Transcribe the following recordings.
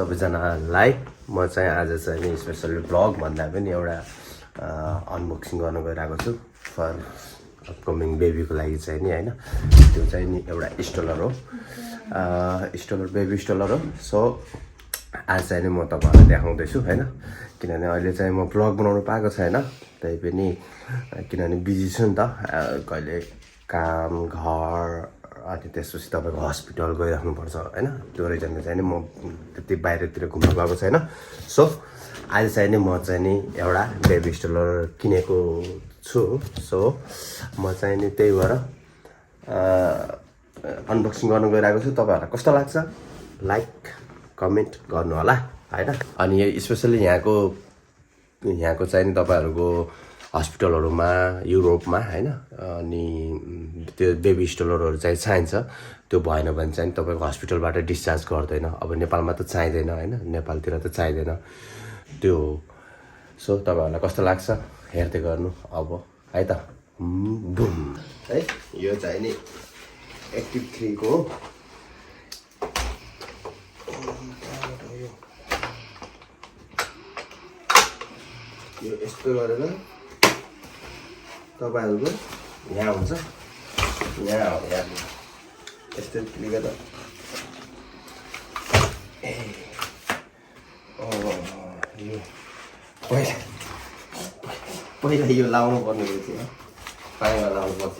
सबैजनालाई म चाहिँ आज चाहिँ नि स्पेसली भ्लग भन्दा पनि एउटा अनबक्सिङ गर्न गइरहेको छु फर अपकमिङ बेबीको लागि चाहिँ नि हैन त्यो चाहिँ नि एउटा स्टोलर हो स्टोलर बेबी स्टोलर हो सो आज चाहिँ नि म तपाईहरुलाई देखाउँदै छु हैन किनभने अहिले चाहिँ म भ्लग बनाउन पाएको छैन त्यही पनि किनभने बिजी छु नि त कहिले काम घर अनि त्यसपछि तपाईको हस्पिटल गइराख्नुपर्छ हैन त्यो रिजनले चाहिँ नि म त्यति बाहिरतिर घुम्न गएको छैन सो आज चाहिँ नि म चाहिँ नि एउटा बेबी स्टोलर किनेको छु सो म चाहिँ नि त्यही भएर अनबक्सिङ गर्न गइरहेको छु तपाईहरुलाई कस्तो लाग्छ लाइक कमेन्ट गर्नु होला हैन अनि स्पेशली यहाँको चाहिँ नि तपाईहरुको हस्पिटलहरुमा युरोपमा हैन अनि त्यो बेबी स्टोलरहरु चाहिँ चाहिन्छ त्यो भएन भने चाहिँ तपाईको हस्पिटलबाट डिस्चार्ज गर्दैन अब नेपालमा त चाहिदैन हैन नेपालतिर त चाहिदैन त्यो सो तपाईहरुलाई कस्तो लाग्छ हेर्दै गर्नु अब है त बुम है यो चाहिँ नि ACTIVE3 को यो यस्तो गरेर तपाईहरुको यहाँ हुन्छ यहाँ यस्तो क्लिक गर्दा यो पहिला यो लाउनु पर्ने रहेछ पाइमा लाउनु पर्छ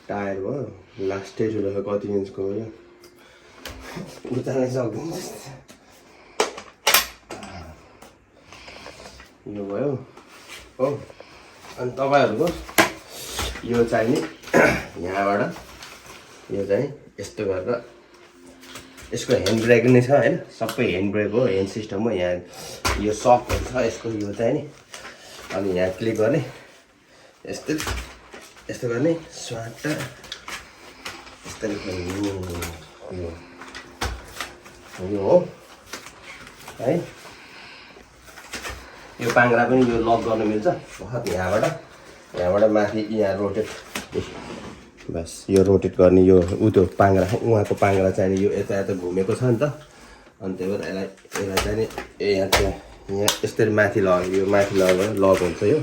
टायर भयो लास्ट स्टेज हुँदा कति इन्चको हो उचाल्नै सक्दैन यो भयो हो अनि तपाईहरुको यो चाहिँ नि यहाँबाट यो चाहिँ यस्तो गरेर यसको ह्यान्ड ब्रेक नै छ हैन सबै ह्यान्ड ब्रेक हो ह्यान्ड सिस्टम हो यहाँ यो सकहरु छ यसको यो चाहिँ नि अनि यहाँ क्लिक गर्ने यस्तो गर्ने स्वाट यस्तै यो हो है यो पाङ्ग्रा पनि यो लक गर्न मिल्छ बहुत यहाँबाट माथि यहाँ रोटेट बस यो रोटेट गर्ने यो त्यो पाङ्ग्रा उहाँको पाङ्ग्रा चाहिँ यो यता घुमेको छ नि त अनि त्यही भएर यसलाई चाहिँ नि यहाँ यसरी माथि लग्यो यो माथि लगेर लक हुन्छ यो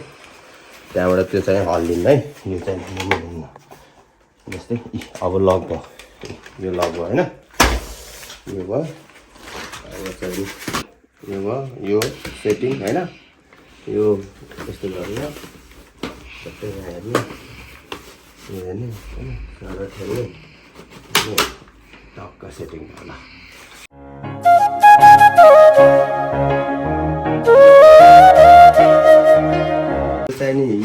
त्यहाँबाट त्यो चाहिँ हल्लिन्न है यो चाहिँ जस्तै अब लक भयो यो लक भयो हैन यो भयो यो भयो यो सेटिङ हैन यो यस्तो गरेर सबै हेर्ने यो हेर्ने हैन र ठेल्ने यो टक्क सेटिङ होला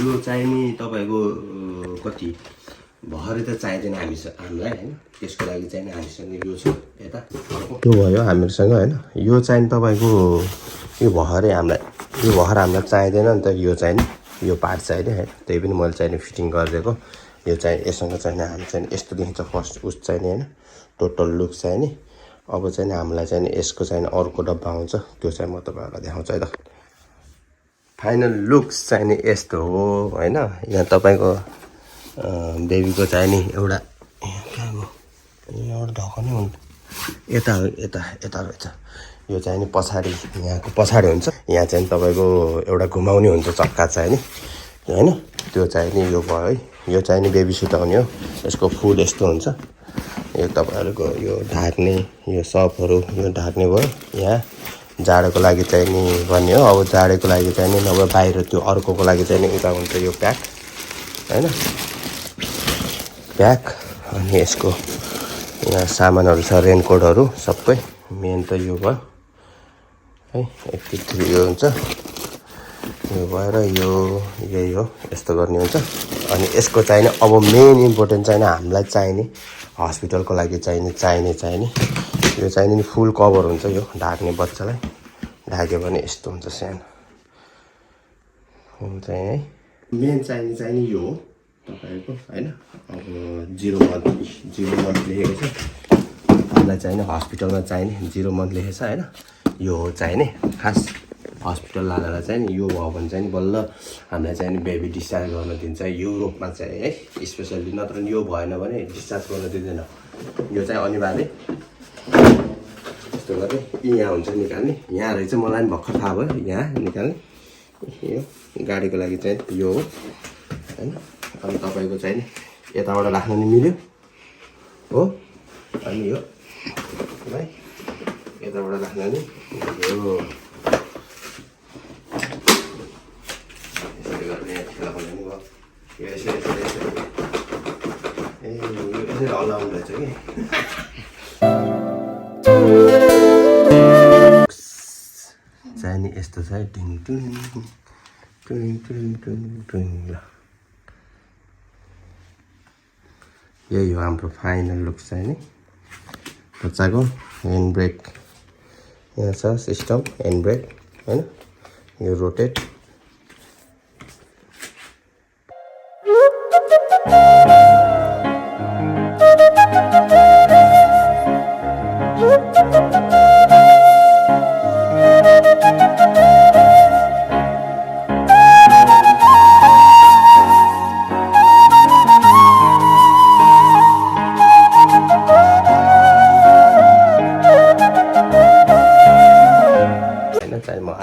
यो चाहिँ नि तपाईको कति भरे त चाहिँदैन हामीलाई हैन त्यसको लागि चाहिँ हामीसँग यो छ यता त्यो भयो हामीसँग हैन यो चाहिँ तपाईको यो भर हामीलाई चाहिँदैन नि त यो चाहिँ नि यो पार्ट चाहिने हैन त्यही पनि मैले चाहिँ फिटिङ गरिदिएको यो चाहिँ यससँग चाहिँ हामी चाहिँ यस्तो देखिन्छ फर्स्ट उस चाहिँ हैन टोटल लुक चाहिँ नि अब चाहिँ हामीलाई चाहिँ यसको चाहिँ अर्को डब्बा आउँछ त्यो चाहिँ म तपाईहरुलाई देखाउँछु है त फाइनल लुक्स चाहिँ नि यस्तो हो हैन यहाँ तपाईको बेबीको चाहिँ नि एउटा एउटा ढकन नै हुन्छ यता रहेछ यो चाहिँ नि पछाडी यहाँको पछाडी हुन्छ यहाँ चाहिँ तपाईको एउटा घुमाउने हुन्छ चक्का चाहिँ नि हैन त्यो चाहिँ नि यो भयो है यो चाहिँ नि बेबी सुट आउने हो यसको फुल यस्तो हुन्छ यो तपाईहरुको यो ढाक्ने यो सपहरु यो ढाक्ने भयो यहाँ जाडोको लागि चाहिँ नि भन्ने हो अब जाडोको लागि चाहिँ नि नभए बाहिर त्यो अर्कोको लागि चाहिँ नि उता हुन्छ यो प्याक हैन प्याक अनि यसको यहाँ सामानहरु छ रेनकोटहरु सबै मेन त यो भयो है ACTIVE3 यो हुन्छ यो भएर यो यही हो यस्तो गर्ने हुन्छ अनि यसको चाहिँ अब मेन इम्पोर्टेन्ट चाहिँ हामीलाई चाहिने हस्पिटलको लागि चाहिने यो चाहिँ नि फुल कभर हुन्छ यो ढाक्ने बच्चालाई ढाक्यो भने यस्तो हुन्छ सानो हुन्छ है मेन चाहिने यो हो तपाईको हैन अब 0 मन्थ लेखेको छ हामीलाई चाहिने हस्पिटलमा चाहिने 0 मन्थ लेखेछ हैन यो हो चाहिने खास हस्पिटल लानलाई चाहिँ नि यो भयो भने चाहिँ नि बल्ल हामीलाई चाहिँ नि बेबी डिस्चार्ज गर्न दिन्छ युरोपमा चाहिँ है स्पेसल्ली नत्र यो भएन भने डिस्चार्ज गर्न दिँदैन यो चाहिँ अनिवार्य यस्तो गरे यहाँ हुन्छ निकाल्ने यहाँ रहेछ मलाई पनि भर्खर थाहा भयो यहाँ निकाल्ने यो गाडीको लागि चाहिँ यो हो हैन अनि तपाईको चाहिँ नि यताबाट राख्न नि मिल्यो हो अनि यो है यताबाट राख्न नि यो यसरी गर्ने खेला खोल्ने नि भयो यो यसरी ए यो यसरी हल्लाउनु रहेछ कि चाहिँ नि यस्तो छ है टिङ टिङ टिङ टिङ टिङ टिङ ल यही हो हाम्रो फाइनल लुक चाहिँ नि बच्चाको ह्यान्ड ब्रेक यहाँ छ सिस्टम ह्यान्ड ब्रेक हैन यो रोटेट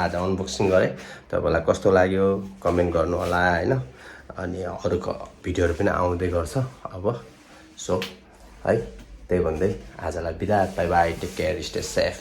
आज अनबक्सिङ गरेँ तपाईलाई कस्तो लाग्यो कमेन्ट गर्नु होला हैन अनि अरु भिडियोहरु पनि आउँदै गर्छ अब सो है त्यही भन्दै आजलाई बिदा bye bye take care stay safe